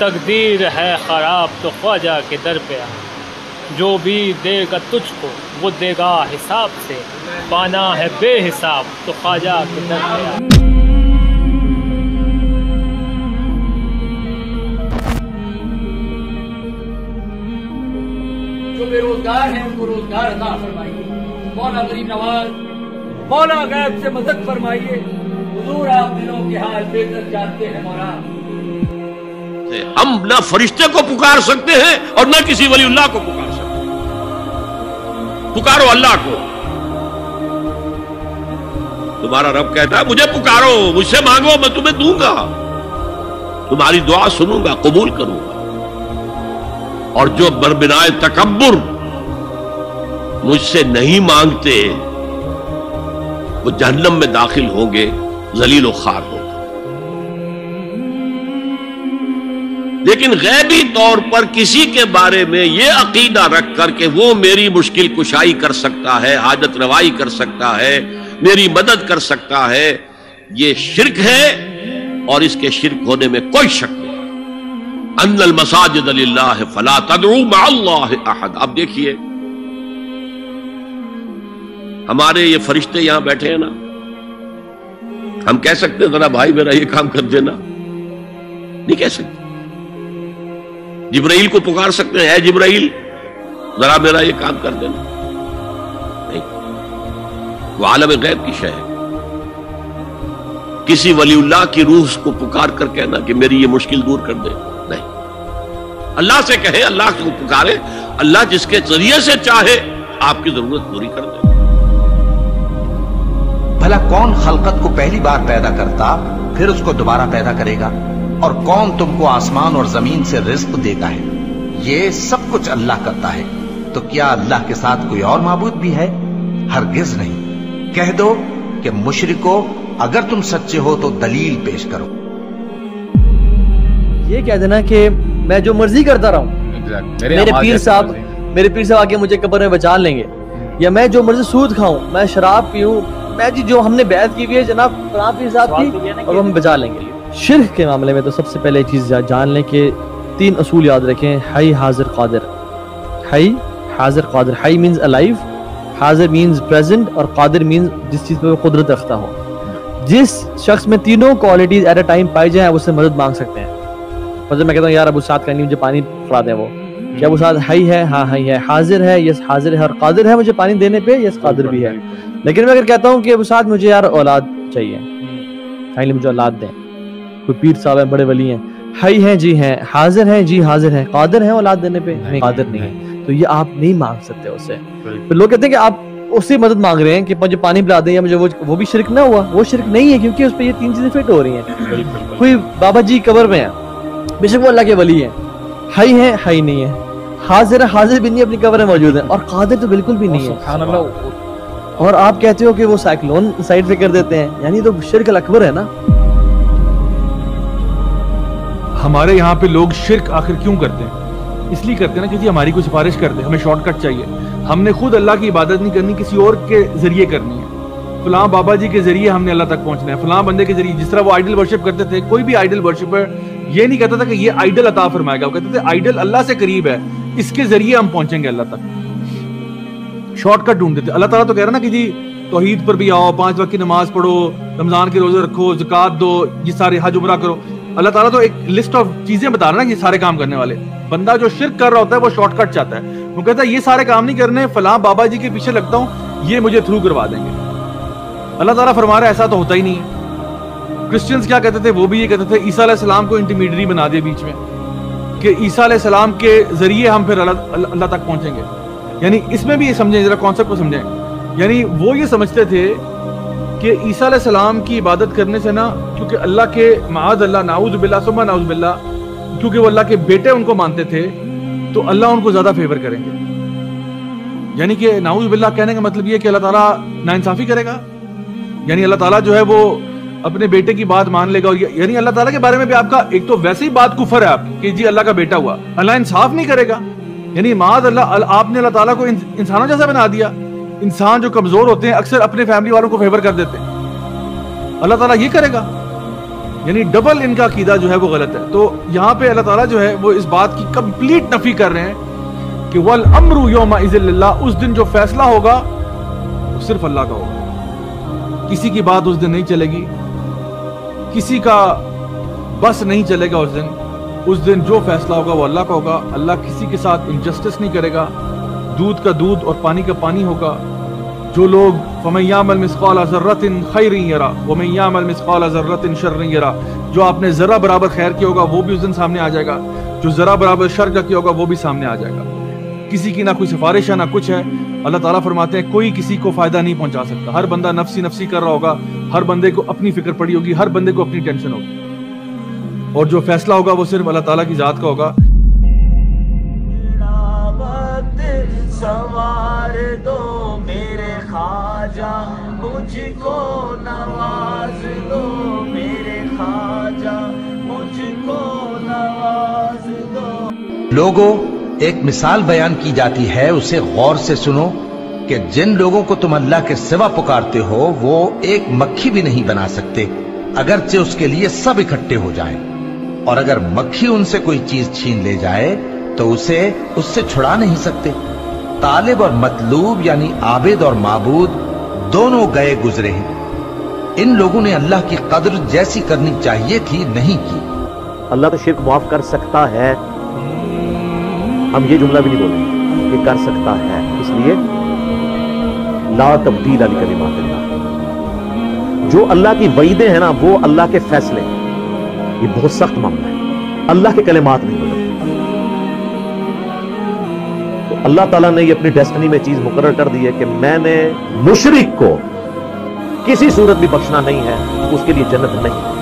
تقدیر ہے خراب تو خواجہ کے در پہ آ، جو بھی دے گا تجھ کو وہ دے گا حساب سے، پانا ہے بے حساب تو خواجہ کے در پہ آ۔ جو بے روزگار ہیں ان کو روزگار عطا فرمائیے، مولا غریب نواز، مولا غیب سے مدد فرمائیے، حضور آپ دلوں کے حال بہتر جانتے ہیں مولا۔ ہم نہ فرشتے کو پکار سکتے ہیں اور نہ کسی ولی اللہ کو پکار سکتے ہیں، پکارو اللہ کو۔ تمہارا رب کہتا ہے مجھے پکارو، مجھ سے مانگو، میں تمہیں دوں گا، تمہاری دعا سنوں گا، قبول کروں گا۔ اور جو بربنائے تکبر مجھ سے نہیں مانگتے وہ جہنم میں داخل ہوں گے، ذلیل و خوار ہوں گے۔ لیکن غیبی طور پر کسی کے بارے میں یہ عقیدہ رکھ کر کہ وہ میری مشکل کشائی کر سکتا ہے، حاجت روائی کر سکتا ہے، میری مدد کر سکتا ہے، یہ شرک ہے، اور اس کے شرک ہونے میں کوئی شک نہیں۔ ان المساجد للہ فلا تدعوا مع اللہ احد۔ اب دیکھیے ہمارے یہ فرشتے یہاں بیٹھے ہیں نا، ہم کہہ سکتے ہیں ذرا بھائی میرا یہ کام کر دینا؟ نہیں کہہ سکتے۔ جبرائیل کو پکار سکتے ہیں، اے جبرائیل ذرا میرا یہ کام کر دینا؟ نہیں، وہ عالم غیب کی شے ہے۔ کسی ولی اللہ کی روح کو پکار کر کہنا کہ میری یہ مشکل دور کر دے، نہیں۔ اللہ سے کہیں، اللہ کو پکارے، اللہ جس کے ذریعے سے چاہے آپ کی ضرورت پوری کر دے۔ بھلا کون خلقت کو پہلی بار پیدا کرتا پھر اس کو دوبارہ پیدا کرے گا؟ اور کون تم کو آسمان اور زمین سے رزق دیتا ہے؟ یہ سب کچھ اللہ کرتا ہے، تو کیا اللہ کے ساتھ کوئی اور معبود بھی ہے؟ ہرگز نہیں۔ کہہ دو کہ مشرکو اگر تم سچے ہو تو دلیل پیش کرو۔ یہ کہہ دینا کہ میں جو مرضی کرتا رہا ہوں، میرے پیر صاحب آ کے مجھے قبر میں بچا لیں گے، یا میں جو مرضی سود کھاؤں، میں شراب پیوں، میں جو ہم نے بیعت کی ہوئی ہے جناب فلاں پیر صاحب کی، اور وہ ہمیں بچا لیں گے۔ شرک کے معاملے میں تو سب سے پہلے چیز جان لیں کہ 3 اصول یاد رکھیں۔ حی، حاضر، قادر۔ حی، حاضر، قادر۔ حی مینز الائیو، حاضر مینز پریزنٹ، اور قادر مینز جس چیز پہ وہ قدرت رکھتا ہو۔ جس شخص میں تینوں کوالٹیز ایٹ اے ٹائم پائی جائیں اس سے مدد مانگ سکتے ہیں۔ مثلا میں کہتا ہوں یار ابو سعد کا نہیں مجھے پانی پڑا دیں، وہ کیا ابو سعد حی ہے؟ ہاں حی ہے۔ حاضر ہے؟ یس حاضر ہے۔ اور قادر ہے مجھے پانی دینے پہ؟ یس قادر بھی ہے۔ لیکن میں اگر کہتا ہوں کہ ابو سعد مجھے یار اولاد چاہیے، کائنڈلی مجھے اولاد دیں، کوئی پیر صاحب ہیں، بڑے ولی ہیں، حی ہیں جی ہیں، حاضر ہیں جی حاضر ہیں، قادر ہیں اولاد دینے پہ؟ نہیں، قادر نہیں ہے، تو یہ آپ نہیں مانگ سکتے اس سے۔ پھر لوگ کہتے ہیں کہ آپ اس سے مدد مانگ رہے ہیں کہ مجھے پانی پلا دیں یا مجھے وہ بھی شرک نہ ہوا؟ وہ شرک نہیں ہے، کیونکہ اس پہ یہ 3 چیزیں فٹ ہو رہی ہیں۔ کوئی بابا جی قبر میں ہیں، بے شک وہ اللہ کے ولی ہیں، حی ہیں، حی نہیں ہے، حاضر ہے، حاضر بھی نہیں اپنی قبر میں موجود ہیں، اور قادر تو بالکل بھی نہیں ہے، سبحان اللہ۔ اور آپ کہتے ہو کہ وہ سائیکلون سائڈ پہ کر دیتے ہیں، یعنی تو شرک الاکبر ہے نا۔ ہمارے یہاں پہ لوگ شرک آخر کیوں کرتے ہیں؟ اس لیے کرتے ہیں نا کہ ہماری کوئی سفارش کر دے، ہمیں شارٹ کٹ چاہیے، ہم نے خود اللہ کی عبادت نہیں کرنی، کسی اور کے ذریعے کرنی ہے۔ فلاں بابا جی کے ذریعے ہم نے اللہ تک پہنچنا ہے، فلاں بندے کے ذریعے۔ جس طرح وہ آئیڈل ورشپ کرتے تھے، کوئی بھی آئیڈل ورشپر یہ نہیں کہتا تھا کہ یہ آئیڈل عطا فرمائے گا، وہ کہتے تھے آئیڈل اللہ سے قریب ہے، اس کے ذریعے ہم پہنچیں گے اللہ تک۔ شارٹ کٹ ڈھونڈتے تھے۔ اللہ تعالیٰ تو کہہ رہا نا کہ جی توحید پر بھی آؤ، 5 وقت کی نماز پڑھو، رمضان کے روزے رکھو، زکات دو، یہ سارے حج عمرہ کرو۔ اللہ تعالیٰ تو ایک لسٹ آف چیزیں بتا رہا نا یہ سارے کام کرنے والے۔ بندہ جو شرک کر رہا ہوتا ہے وہ شارٹ کٹ چاہتا ہے، وہ کہتا ہے یہ سارے کام نہیں کرنے، فلاں بابا جی کے پیچھے لگتا ہوں، یہ مجھے تھرو کروا دیں گے۔ اللہ تعالیٰ فرما رہا ہے ایسا تو ہوتا ہی نہیں ہے۔ کرسچنز کیا کہتے تھے؟ وہ بھی یہ کہتے تھے عیسیٰ علیہ السلام کو انٹرمیڈیری بنا دے بیچ میں، کہ عیسیٰ علیہ السلام کے ذریعے ہم پھر اللہ تک پہنچیں گے۔ یعنی اس میں بھی یہ سمجھیں، ذرا کانسیپٹ کو سمجھیں، یعنی وہ یہ سمجھتے تھے کہ عیسیٰ علیہ السلام کی عبادت کرنے سے نا، کیونکہ اللہ کے معاذ اللہ، نعوذ باللہ ثم نعوذ باللہ، کیونکہ وہ اللہ کے بیٹے ان کو مانتے تھے، تو اللہ ان کو زیادہ فیور کریں گے۔ یعنی کہ نعوذ باللہ کہنے کا مطلب یہ کہ اللہ تعالیٰ ناانصافی کرے گا، یعنی اللہ تعالیٰ جو ہے وہ اپنے بیٹے کی بات مان لے گا، اور یعنی اللہ تعالیٰ کے بارے میں بھی آپ کا ایک تو ویسے ہی بات کفر ہے آپ کی کہ جی اللہ کا بیٹا ہوا، اللہ انصاف نہیں کرے گا، یعنی معاذ اللہ آپ نے اللہ تعالیٰ کو انسانوں جیسا بنا دیا۔ انسان جو کمزور ہوتے ہیں اکثر اپنے فیملی والوں کو فیور کر دیتے ہیں، اللہ تعالیٰ یہ کرے گا؟ یعنی ڈبل ان کا عقیدہ جو ہے وہ غلط ہے. تو یہاں پہ اللہ تعالیٰ جو ہے وہ اس بات کی کمپلیٹ نفی کر رہے ہیں کہ وَالْأَمْرُ يَوْمَئِذٍ لِلَّهِ، اس دن جو فیصلہ ہوگا وہ صرف اللہ کا ہوگا. کسی کی بات اس دن نہیں چلے گی، کسی کا بس نہیں چلے گا. اس دن جو فیصلہ ہوگا وہ اللہ کا ہوگا. اللہ کسی کے ساتھ انجسٹس نہیں کرے گا. دودھ کا دودھ اور پانی کا پانی ہوگا. جو لوگ فَمَن يَعْمَلْ مِثْقَالَ ذَرَّةٍ خَيْرٍ يَرَهُ وَمَن يَعْمَلْ مِثْقَالَ ذَرَّةٍ شَرٍّ يَرَهُ، جو آپ نے ذرہ برابر خیر کیا ہوگا وہ بھی اس دن سامنے آ جائے گا، جو ذرہ برابر شر کا کیا ہوگا وہ بھی سامنے آ جائے گا. کسی کی نہ کوئی سفارش ہے نہ کچھ ہے. اللہ تعالیٰ فرماتے ہیں کوئی کسی کو فائدہ نہیں پہنچا سکتا. ہر بندہ نفسی نفسی کر رہا ہوگا، ہر بندے کو اپنی فکر پڑی ہوگی، ہر بندے کو اپنی ٹینشن ہوگی. اور جو فیصلہ ہوگا وہ صرف اللہ تعالیٰ کی ذات کا ہوگا. سوار دو میرے خواجہ، مجھ کو نواز دو میرے خواجہ، مجھ کو نواز دو. لوگوں، ایک مثال بیان کی جاتی ہے، اسے غور سے سنو کہ جن لوگوں کو تم اللہ کے سوا پکارتے ہو وہ ایک مکھی بھی نہیں بنا سکتے اگرچہ اس کے لیے سب اکٹھے ہو جائیں. اور اگر مکھی ان سے کوئی چیز چھین لے جائے تو اسے اس سے چھڑا نہیں سکتے. طالب اور مطلوب یعنی عابد اور معبود دونوں گئے گزرے ہیں. ان لوگوں نے اللہ کی قدر جیسی کرنی چاہیے تھی نہیں کی. اللہ تو شرک معاف کر سکتا ہے، ہم یہ جملہ بھی نہیں بولیں کہ کر سکتا ہے، اس لیے لا تبدیل لکلمات اللہ. جو اللہ کی وعیدیں ہیں نا وہ اللہ کے فیصلے، یہ بہت سخت معاملہ ہے. اللہ کے کلمات نہیں بدلتے. تو اللہ تعالیٰ نے یہ اپنی ڈیسٹنی میں چیز مقرر کر دی ہے کہ میں نے مشرک کو کسی صورت بھی بخشنا نہیں ہے، اس کے لیے جنت نہیں.